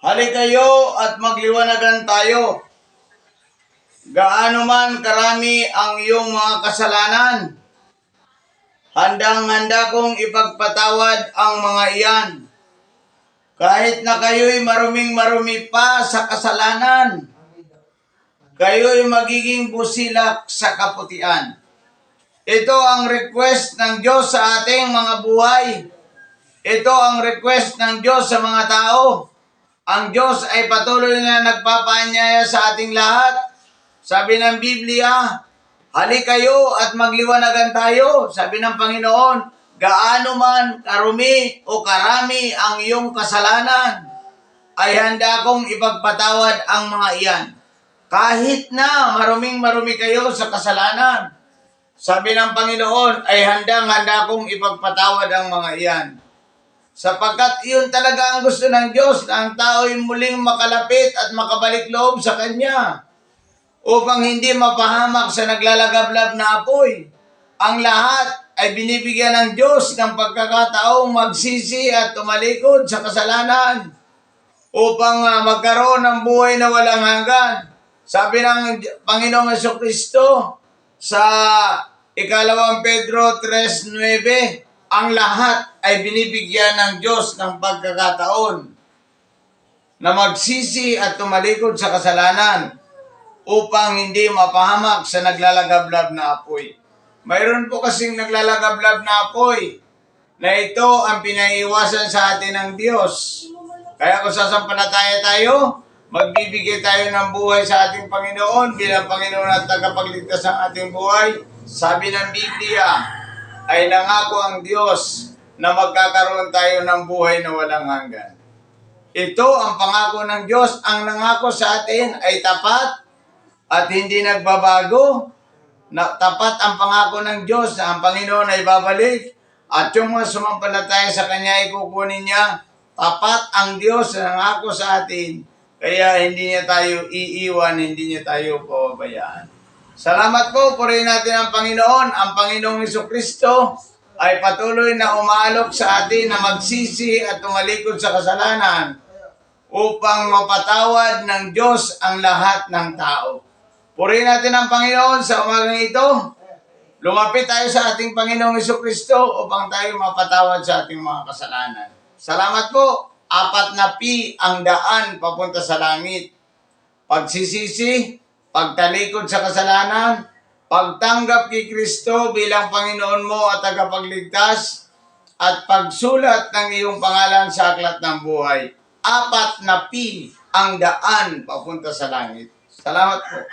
Halikayo at magliwanagan tayo. Gaano man karami ang iyong mga kasalanan, handang-handa kong ipagpatawad ang mga iyan. Kahit na kayo'y maruming-marumi pa sa kasalanan, kayo'y magiging busilak sa kaputian. Ito ang request ng Diyos sa ating mga buhay. Ito ang request ng Diyos sa mga tao. Ang Diyos ay patuloy na nagpapaanyaya sa ating lahat. Sabi ng Biblia, halikayo at magliwanagan tayo. Sabi ng Panginoon, gaano man karumi o karami ang iyong kasalanan, ay handa kong ipagpatawad ang mga iyan. Kahit na maruming-marumi kayo sa kasalanan, sabi ng Panginoon, ay handang-handa kong ipagpatawad ang mga iyan. Sapagkat iyon talaga ang gusto ng Diyos, na ang tao'y muling makalapit at makabalik loob sa Kanya upang hindi mapahamak sa naglalagablab na apoy. Ang lahat ay binibigyan ng Diyos ng pagkakataong magsisi at tumalikod sa kasalanan upang magkaroon ng buhay na walang hanggan. Sabi ng Panginoong Jesucristo sa 2 Pedro 3:9, ang lahat ay binibigyan ng Diyos ng pagkakataon na magsisi at tumalikod sa kasalanan upang hindi mapahamak sa naglalagablab na apoy. Mayroon po kasing naglalagablab na apoy na ito ang pinaiiwasan sa atin ng Diyos. Kaya kung sasampalataya tayo, magbibigay tayo ng buhay sa ating Panginoon bilang Panginoon at tagapagligtas ng ating buhay. Sabi ng Biblia, ay nangako ang Diyos na magkakaroon tayo ng buhay na walang hanggan. Ito ang pangako ng Diyos. Ang nangako sa atin ay tapat at hindi nagbabago. Tapat ang pangako ng Diyos na ang Panginoon ay babalik at yung mga sumampalataya sa Kanya ay kukunin niya. Tapat ang Diyos na nangako sa atin, kaya hindi niya tayo iiwan, hindi niya tayo pababayaan. Salamat po, purihin natin ang Panginoon. Ang Panginoong Jesucristo ay patuloy na umaalok sa atin na magsisi at tumalikod sa kasalanan upang mapatawad ng Diyos ang lahat ng tao. Purihin natin ang Panginoon sa umagang ito. Lumapit tayo sa ating Panginoong Jesucristo upang tayo mapatawad sa ating mga kasalanan. Salamat po. 4 na P ang daan papunta sa langit. Pagsisisi, pagtalikod sa kasalanan, pagtanggap kay Kristo bilang Panginoon mo at tagapagligtas, at pagsulat ng iyong pangalan sa aklat ng buhay. 4 na P ang daan papunta sa langit. Salamat po.